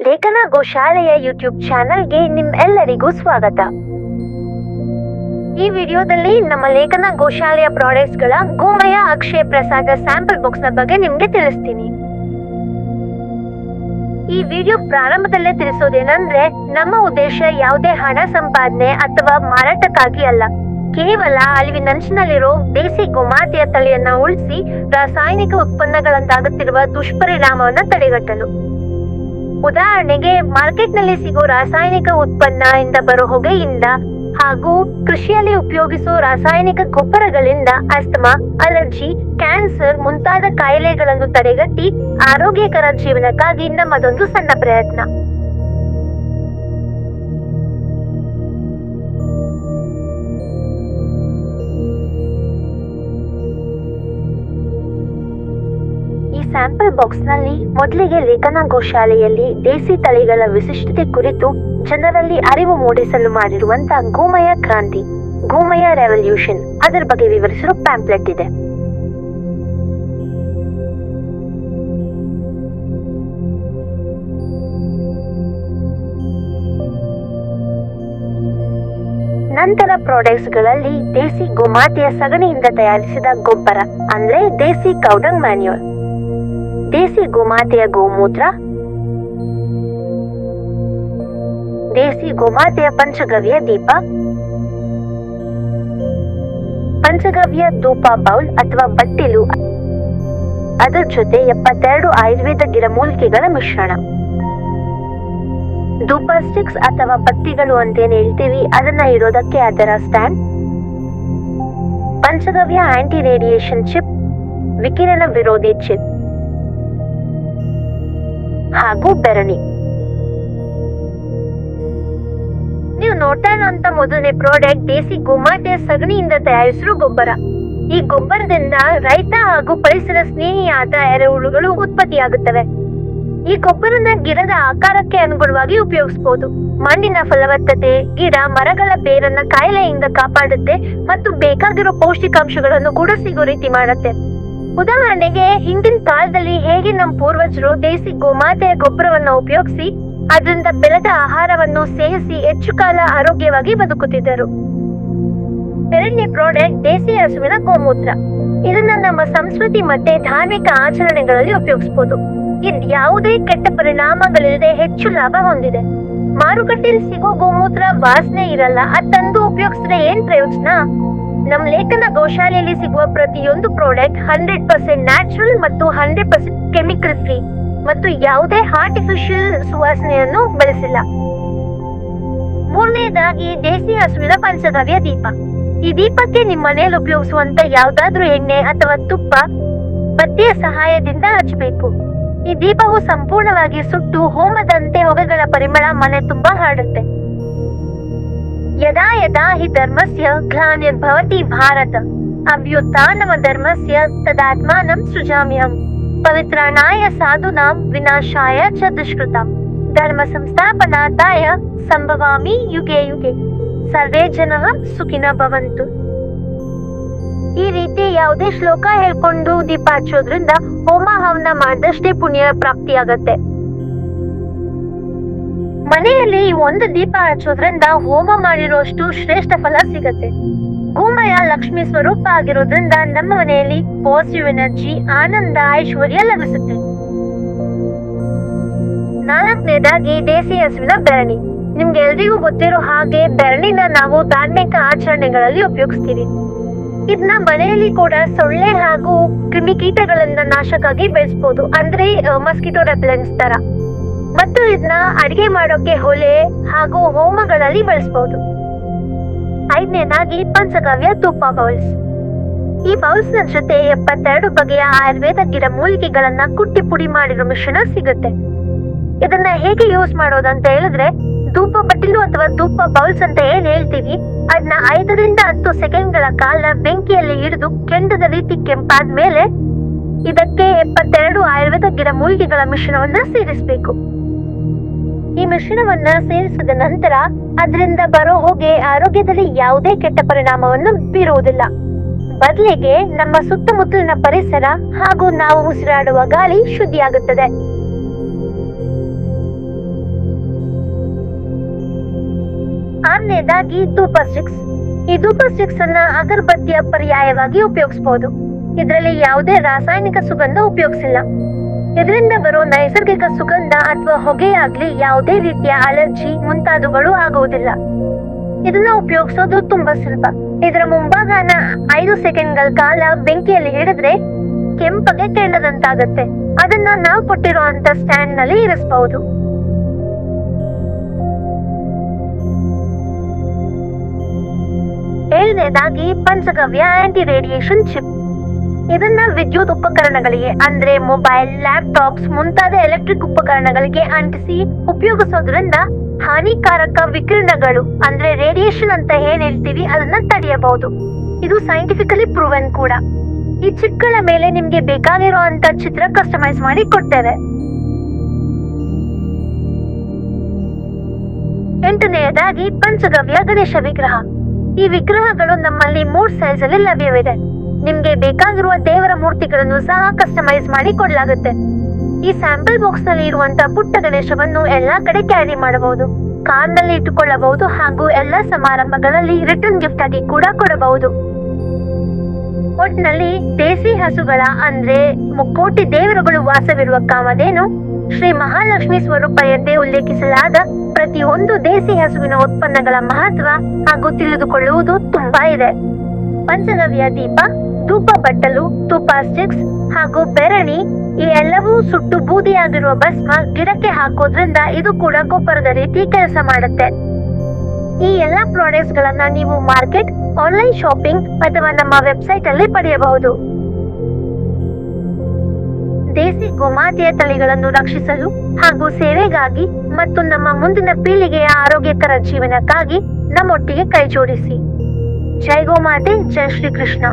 ಲೇಖನ ಗೋಶಾಲೆಯ ಯೂಟ್ಯೂಬ್ ಚಾನೆಲ್ಗೆ ನಿಮ್ಮೆಲ್ಲರಿಗೂ ಸ್ವಾಗತ. ಈ ವಿಡಿಯೋದಲ್ಲಿ ನಮ್ಮ ಲೇಖನ ಗೋಶಾಲೆಯ ಪ್ರಾಡಕ್ಟ್ಸ್ ಗಳ ಗೋಮಯ ಅಕ್ಷಯ ಪ್ರಸಾದ ಸ್ಯಾಂಪಲ್ ಬಾಕ್ಸ್ ನ ಬಗ್ಗೆ ನಿಮ್ಗೆ ತಿಳಿಸ್ತೀನಿ. ಈ ವಿಡಿಯೋ ಪ್ರಾರಂಭದಲ್ಲೇ ತಿಳಿಸೋದೇನಂದ್ರೆ, ನಮ್ಮ ಉದ್ದೇಶ ಯಾವುದೇ ಹಣ ಸಂಪಾದನೆ ಅಥವಾ ಮಾರಾಟಕ್ಕಾಗಿ ಅಲ್ಲ. ಕೇವಲ ಅಳಿವಿನಂಚಿನಲ್ಲಿರೋ ದೇಸಿ ಗೋಮಾತೆಯ ತಳಿಯನ್ನ ಉಳಿಸಿ ರಾಸಾಯನಿಕ ಉತ್ಪನ್ನಗಳಿಂದಾಗುತ್ತಿರುವ ದುಷ್ಪರಿಣಾಮವನ್ನ ತಡೆಗಟ್ಟಲು. ಉದಾಹರಣೆಗೆ, ಮಾರ್ಕೆಟ್ನಲ್ಲಿ ಸಿಗೋ ರಾಸಾಯನಿಕ ಉತ್ಪನ್ನ ಇಂದ ಬರೋ ಹೊಗೆಯಿಂದ ಹಾಗೂ ಕೃಷಿಯಲ್ಲಿ ಉಪಯೋಗಿಸೋ ರಾಸಾಯನಿಕ ಗೊಬ್ಬರಗಳಿಂದ ಅಸ್ತಮಾ, ಅಲರ್ಜಿ, ಕ್ಯಾನ್ಸರ್ ಮುಂತಾದ ಕಾಯಿಲೆಗಳನ್ನು ತಡೆಗಟ್ಟಿ ಆರೋಗ್ಯಕರ ಜೀವನಕ್ಕಾಗಿ ನಮ್ಮದೊಂದು ಸಣ್ಣ ಪ್ರಯತ್ನ. ಸ್ಯಾಂಪಲ್ ಬಾಕ್ಸ್ ನಲ್ಲಿ ಮೊದಲಿಗೆ ಲೇಖನ ಗೋಶಾಲೆಯಲ್ಲಿ ದೇಸಿ ತಳಿಗಳ ವಿಶಿಷ್ಟತೆ ಕುರಿತು ಜನರಲ್ಲಿ ಅರಿವು ಮೂಡಿಸಲು ಮಾಡಿರುವಂತ ಗೋಮಯ ಕ್ರಾಂತಿ, ಗೋಮಯ ರೆವಲ್ಯೂಷನ್, ಅದರ ಬಗ್ಗೆ ವಿವರಿಸಿರೋ ಪ್ಯಾಂಪ್ಲೆಟ್ ಇದೆ. ನಂತರ ಪ್ರಾಡಕ್ಟ್ಸ್ ಗಳಲ್ಲಿ ದೇಸಿ ಗೋಮಾತೆಯ ಸಗಣಿಯಿಂದ ತಯಾರಿಸಿದ ಗೊಬ್ಬರ ಅಂದ್ರೆ ದೇಸಿ ಕೌಡಂಗ್ ಮ್ಯಾನ್ಯೂರ್, ದೇಸಿ ಗೋಮಾತೆಯ ಗೋಮೂತ್ರ, ದೇಸಿ ಗೋಮಾತೆಯ ಪಂಚಗವ್ಯ ದೀಪ, ಪಂಚಗವ್ಯ ಧೂಪ ಬೌಲ್ ಅಥವಾ ಬಟ್ಟಿಲು, ಅದರ ಜೊತೆ 72 ಆಯುರ್ವೇದ ಗಿಡಮೂಲಿಕೆಗಳ ಮಿಶ್ರಣ, ಧೂಪ ಸ್ಟಿಕ್ಸ್ ಅಥವಾ ಬತ್ತಿಗಳು ಅಂತೇನು ಹೇಳ್ತೀವಿ ಅದನ್ನ ಇಡೋದಕ್ಕೆ ಅದರ ಸ್ಟ್ಯಾಂಡ್, ಪಂಚಗವ್ಯ ಆಂಟಿ ರೇಡಿಯೇಷನ್ ಚಿಪ್, ವಿಕಿರಣ ವಿರೋಧಿ ಚಿಪ್ ಹಾಗೂ ಬೆರಣಿ. ನೀವು ನೋಡ್ತಾ ಇರುವಂತ ಮೊದಲನೇ ಪ್ರಾಡಕ್ಟ್ ದೇಸಿ ಗೋಮಾತೆಯ ಸಗಣಿಯಿಂದ ತಯಾರಿಸಿರೋ ಗೊಬ್ಬರ. ಈ ಗೊಬ್ಬರದಿಂದ ರೈತ ಹಾಗೂ ಪರಿಸರ ಸ್ನೇಹಿಯಾದ ಎರೆಹುಳುಗಳು ಉತ್ಪತ್ತಿಯಾಗುತ್ತವೆ. ಈ ಗೊಬ್ಬರನ ಗಿಡದ ಆಕಾರಕ್ಕೆ ಅನುಗುಣವಾಗಿ ಉಪಯೋಗಿಸಬಹುದು. ಮಣ್ಣಿನ ಫಲವತ್ತತೆ, ಗಿಡ ಮರಗಳ ಬೇರನ್ನ ಕಾಯಿಲೆಯಿಂದ ಕಾಪಾಡುತ್ತೆ ಮತ್ತು ಬೇಕಾಗಿರೋ ಪೌಷ್ಟಿಕಾಂಶಗಳನ್ನು ಕೂಡ ಸಿಗೋ ರೀತಿ ಮಾಡುತ್ತೆ. ಉದಾಹರಣೆಗೆ, ಹಿಂದಿನ ಕಾಲದಲ್ಲಿ ಹೇಗೆ ನಮ್ಮ ಪೂರ್ವಜರು ದೇಸಿ ಗೋಮಾತೆಯ ಗೊಬ್ಬರವನ್ನ ಉಪಯೋಗಿಸಿ ಅದರಿಂದ ಬೆಳೆದ ಆಹಾರವನ್ನು ಸೇವಿಸಿ ಹೆಚ್ಚು ಕಾಲ ಆರೋಗ್ಯವಾಗಿ ಬದುಕುತ್ತಿದ್ದರು. ಎರಡನೇ ಪ್ರಾಡಕ್ಟ್ ದೇಸಿ ಹಸುವಿನ ಗೋಮೂತ್ರ. ಇದನ್ನ ನಮ್ಮ ಸಂಸ್ಕೃತಿ ಮತ್ತೆ ಧಾರ್ಮಿಕ ಆಚರಣೆಗಳಲ್ಲಿ ಉಪಯೋಗಿಸಬಹುದು. ಇದು ಯಾವುದೇ ಕೆಟ್ಟ ಪರಿಣಾಮಗಳಿಲ್ಲದೆ ಹೆಚ್ಚು ಲಾಭ ಹೊಂದಿದೆ. ಮಾರುಕಟ್ಟೆಯಲ್ಲಿ ಸಿಗೋ ಗೋಮೂತ್ರ ವಾಸನೆ ಇರಲ್ಲ, ಅದ್ ತಂದು ಉಪಯೋಗಿಸಿದ್ರೆ ಏನ್ ಪ್ರಯೋಜನ? ನಮ್ಮ ಲೇಖನ ಗೋಶಾಲೆಯಲ್ಲಿ ಸಿಗುವ ಪ್ರತಿಯೊಂದು ಪ್ರಾಡಕ್ಟ್ 100% ನ್ಯಾಚುರಲ್ ಮತ್ತು 100% ಕೆಮಿಕಲ್ ಫ್ರೀ ಮತ್ತು ಯಾವುದೇ ಆರ್ಟಿಫಿಷಿಯಲ್ ಸುವಾಸನೆಯನ್ನು ಬಳಸಿಲ್ಲ. ಮೂರನೇದಾಗಿ ದೇಸಿ ಹಸುವಿನ ಪಂಚಗವ್ಯ ದೀಪ. ಈ ದೀಪಕ್ಕೆ ನಿಮ್ಮ ಮನೆಯಲ್ಲಿ ಉಪಯೋಗಿಸುವಂತ ಯಾವ್ದಾದ್ರೂ ಎಣ್ಣೆ ಅಥವಾ ತುಪ್ಪ ಬತ್ತಿಯ ಸಹಾಯದಿಂದ ಹಚ್ಚಬೇಕು. ಈ ದೀಪವು ಸಂಪೂರ್ಣವಾಗಿ ಸುಟ್ಟು ಹೋಮದಂತೆ ಹೊಗೆಗಳ ಪರಿಮಳ ಮನೆ ತುಂಬಾ ಹರಡುತ್ತೆ. ಯದಾ ಯದಾ ಹಿ ಧರ್ಮಸ್ಯ ಗ್ಲಾನಿರ್ಭವತಿ ಭಾರತ ಅಭ್ಯುತ್ಥಾನಮ ಧರ್ಮಸ್ಯ ತದಾತ್ಮಾನಂ ಸೃಜಾಮ್ಯಹಂ ಪವಿತ್ರಾಣಾಯ ಸಾಧೂನಾಂ ವಿನಾಶಾಯ ಚ ದುಷ್ಕೃತಾಂ ಧರ್ಮ ಸಂಸ್ಥಾಪನಾರ್ಥಾಯ ಸಂಭವಾಮಿ ಯುಗೆ ಯುಗೆ ಸರ್ವೇ ಜನಃ ಸುಖಿನಃ ಭವಂತು. ಈ ರೀತಿ ಯಾವುದೇ ಶ್ಲೋಕ ಹೇಳ್ಕೊಂಡು ದೀಪ ಹಚ್ಚೋದ್ರಿಂದ ಹೋಮ ಹವನ ಮಾಡಿದಷ್ಟೇ ಪುಣ್ಯ ಪ್ರಾಪ್ತಿಯಾಗತ್ತೆ. ಮನೆಯಲ್ಲಿ ಒಂದು ದೀಪ ಹಚ್ಚೋದ್ರಿಂದ ಹೋಮ ಮಾಡಿರೋಷ್ಟು ಶ್ರೇಷ್ಠ ಫಲ ಸಿಗತ್ತೆ. ಗೋಮಯ ಲಕ್ಷ್ಮಿ ಸ್ವರೂಪ ಆಗಿರೋದ್ರಿಂದ ನಮ್ಮ ಮನೆಯಲ್ಲಿ ಪಾಸಿಟಿವ್ ಎನರ್ಜಿ, ಆನಂದ, ಐಶ್ವರ್ಯ ಲಭಿಸುತ್ತೆ. ನಾಲ್ಕನೇದಾಗಿ ದೇಸಿ ಹಸುವಿನ ಬೆರಣಿ. ನಿಮ್ಗೆ ಎಲ್ರಿಗೂ ಗೊತ್ತಿರೋ ಹಾಗೆ ಬೆರಣಿನ ನಾವು ಧಾರ್ಮಿಕ ಆಚರಣೆಗಳಲ್ಲಿ ಉಪಯೋಗಿಸ್ತೀವಿ. ಇದನ್ನ ಮನೆಯಲ್ಲಿ ಕೂಡ ಸೊಳ್ಳೆ ಹಾಗೂ ಕ್ರಿಮಿಕೀಟಗಳಿಂದ ನಾಶಕ್ಕಾಗಿ ಬೆಳೆಸಬಹುದು, ಅಂದ್ರೆ ಮಸ್ಕಿಟೋ ರೆಪೆಲೆಂಟ್ಸ್ ತರ. ಮತ್ತು ಇದನ್ನ ಅಡಿಗೆ ಮಾಡೋಕೆ ಹೊಲೆ ಹಾಗೂ ಹೋಮಗಳಲ್ಲಿ ಬಳಸಬಹುದು. ಐದನೇದಾಗಿ ಪಂಚಗವ್ಯ ಧೂಪ ಬೌಲ್ಸ್. ಈ ಬೌಲ್ಸ್ ನ ಜೊತೆ 72 ಬಗೆಯ ಆಯುರ್ವೇದ ಗಿಡ ಮೂಲಿಕೆಗಳನ್ನ ಕುಟ್ಟಿ ಪುಡಿ ಮಾಡಿರೋ ಮಿಶ್ರಣ ಸಿಗುತ್ತೆ. ಇದನ್ನ ಹೇಗೆ ಯೂಸ್ ಮಾಡೋದಂತ ಹೇಳಿದ್ರೆ, ಧೂಪ ಬಟ್ಟಿಲು ಅಥವಾ ಧೂಪ ಬೌಲ್ಸ್ ಅಂತ ಏನ್ ಹೇಳ್ತೀವಿ ಅದನ್ನ 5 ರಿಂದ 10 ಸೆಕೆಂಡ್ಗಳ ಕಾಲ ಬೆಂಕಿಯಲ್ಲಿ ಹಿಡಿದು ಕೆಂಡದ ರೀತಿ ಕೆಂಪಾದ ಮೇಲೆ ಇದಕ್ಕೆ 72 ಆಯುರ್ವೇದ ಗಿಡ ಮೂಲಿಕೆಗಳ ಮಿಶ್ರಣವನ್ನ ಸೇರಿಸಬೇಕು. ಈ ಮಿಶ್ರಣವನ್ನ ಸೇರಿಸಿದ ನಂತರ ಅದರಿಂದ ಬರೋ ಹೊಗೆ ಆರೋಗ್ಯದಲ್ಲಿ ಯಾವುದೇ ಕೆಟ್ಟ ಪರಿಣಾಮವನ್ನು ಬೀರುವುದಿಲ್ಲ. ಬದಲಿಗೆ ನಮ್ಮ ಸುತ್ತಮುತ್ತಲಿನ ಪರಿಸರ ಹಾಗೂ ನಾವು ಉಸಿರಾಡುವ ಗಾಳಿ ಶುದ್ಧಿಯಾಗುತ್ತದೆ. ಆರನೇದಾಗಿ ಧೂಪ ಸ್ಟಿಕ್ಸ್. ಈ ಧೂಪ ಸ್ಟಿಕ್ಸ್ ಅನ್ನ ಅಗರಬತ್ತಿಯ ಪರ್ಯಾಯವಾಗಿ ಉಪಯೋಗಿಸಬಹುದು. ಇದರಲ್ಲಿ ಯಾವುದೇ ರಾಸಾಯನಿಕ ಸುಗಂಧ ಉಪಯೋಗಿಸಿಲ್ಲ. ಇದರಿಂದ ಬರೋ ನೈಸರ್ಗಿಕ ಸುಗಂಧ ಅಥವಾ ಹೊಗೆಯಾಗ್ಲಿ ಯಾವುದೇ ರೀತಿಯ ಅಲರ್ಜಿ ಮುಂತಾದವುಗಳು ಆಗುವುದಿಲ್ಲ. ಇದನ್ನ ಉಪಯೋಗಿಸೋದು ತುಂಬಾ ಸುಲಭ. ಇದರ ಮುಂಭಾಗನ 5 ಸೆಕೆಂಡ್ಗಳ ಕಾಲ ಬೆಂಕಿಯಲ್ಲಿ ಹಿಡಿದ್ರೆ ಕೆಂಪಗೆ ಕೆಂಡದಂತಾಗತ್ತೆ. ಅದನ್ನ ನಾವು ಕೊಟ್ಟಿರುವಂತ ಸ್ಟ್ಯಾಂಡ್ ನಲ್ಲಿ ಇರಿಸಬಹುದು. ಏಳನೇದಾಗಿ ಪಂಚಗವ್ಯ ಆಂಟಿ ರೇಡಿಯೇಷನ್ ಚಿಪ್. ಇದನ್ನ ವಿದ್ಯುತ್ ಉಪಕರಣಗಳಿಗೆ ಅಂದ್ರೆ ಮೊಬೈಲ್, ಲ್ಯಾಪ್ಟಾಪ್ಸ್ ಮುಂತಾದ ಎಲೆಕ್ಟ್ರಿಕ್ ಉಪಕರಣಗಳಿಗೆ ಅಂಟಿಸಿ ಉಪಯೋಗಿಸೋದ್ರಿಂದ ಹಾನಿಕಾರಕ ವಿಕಿರಣಗಳು ಅಂದ್ರೆ ರೇಡಿಯೇಷನ್ ಅಂತ ಏನ್ ಹೇಳ್ತೀವಿ ಅದನ್ನ ತಡೆಯಬಹುದು. ಇದು ಸೈಂಟಿಫಿಕಲಿ ಪ್ರೂವನ್ ಕೂಡ. ಈ ಚಿಪ್ಗಳ ಮೇಲೆ ನಿಮ್ಗೆ ಬೇಕಾಗಿರುವಂತ ಚಿತ್ರ ಕಸ್ಟಮೈಸ್ ಮಾಡಿ ಕೊಡ್ತೇವೆ. ಎಂಟನೆಯದಾಗಿ ಪಂಚಗವ್ಯ ಗಣೇಶ ವಿಗ್ರಹ. ಈ ವಿಗ್ರಹಗಳು ನಮ್ಮಲ್ಲಿ 3 ಸೈಜ್ ಅಲ್ಲಿ ಲಭ್ಯವಿದೆ. ನಿಮ್ಗೆ ಬೇಕಾಗಿರುವ ದೇವರ ಮೂರ್ತಿಗಳನ್ನು ಸಹ ಕಸ್ಟಮೈಸ್ ಮಾಡಿ ಕೊಡಲಾಗುತ್ತೆ. ಈ ಸ್ಯಾಂಪಲ್ ಬಾಕ್ಸ್ ನಲ್ಲಿ ಇರುವಂತಹ ಪುಟ್ಟ ಗಣೇಶವನ್ನು ಎಲ್ಲಾ ಕಡೆ ಕ್ಯಾರಿ ಮಾಡಬಹುದು, ಕಾರ್ ನಲ್ಲಿ ಇಟ್ಟುಕೊಳ್ಳಬಹುದು ಹಾಗೂ ಎಲ್ಲಾ ಸಮಾರಂಭಗಳಲ್ಲಿ ರಿಟರ್ನ್ ಗಿಫ್ಟ್ ಆಗಿ ಕೂಡ ಕೊಡಬಹುದು. ಒಟ್ಟಿನಲ್ಲಿ ದೇಸಿ ಹಸುಗಳ ಅಂದ್ರೆ ಮುಕ್ಕೋಟಿ ದೇವರುಗಳು ವಾಸವಿರುವ ಕಾಮಧೇನು ಶ್ರೀ ಮಹಾಲಕ್ಷ್ಮಿ ಸ್ವರೂಪ ಎಂದೇ ಉಲ್ಲೇಖಿಸಲಾದ ಪ್ರತಿಯೊಂದು ದೇಸಿ ಹಸುವಿನ ಉತ್ಪನ್ನಗಳ ಮಹತ್ವ ಹಾಗೂ ತಿಳಿದುಕೊಳ್ಳುವುದು ತುಂಬಾ ಇದೆ. ಪಂಚಗವ್ಯ ದೀಪ, ಧೂಪ ಬಟ್ಟಲು, ಧೂಪ ಸ್ಟಿಕ್ಸ್ ಹಾಗೂ ಬೆರಣಿ ಈ ಎಲ್ಲವೂ ಸುಟ್ಟು ಬೂದಿಯಾಗಿರುವ ಭಸ್ಮ ಗಿಡಕ್ಕೆ ಹಾಕೋದ್ರಿಂದ ಇದು ಕೂಡ ಗೊಬ್ಬರದ ರೀತಿ ಕೆಲಸ ಮಾಡುತ್ತೆ. ಈ ಎಲ್ಲಾ ಪ್ರಾಡಕ್ಟ್ಸ್ ಗಳನ್ನ ನೀವು ಮಾರ್ಕೆಟ್, ಆನ್ಲೈನ್ ಶಾಪಿಂಗ್ ಅಥವಾ ನಮ್ಮ ವೆಬ್ಸೈಟ್ ಅಲ್ಲಿ ಪಡೆಯಬಹುದು. ದೇಸಿ ಗೋಮಾತೆಯ ತಳಿಗಳನ್ನು ರಕ್ಷಿಸಲು ಹಾಗೂ ಸೇವೆಗಾಗಿ ಮತ್ತು ನಮ್ಮ ಮುಂದಿನ ಪೀಳಿಗೆಯ ಆರೋಗ್ಯಕರ ಜೀವನಕ್ಕಾಗಿ ನಮ್ಮೊಟ್ಟಿಗೆ ಕೈ ಜೋಡಿಸಿ. ಜೈ ಗೋಮಾತೆ, ಜೈ ಶ್ರೀ ಕೃಷ್ಣ.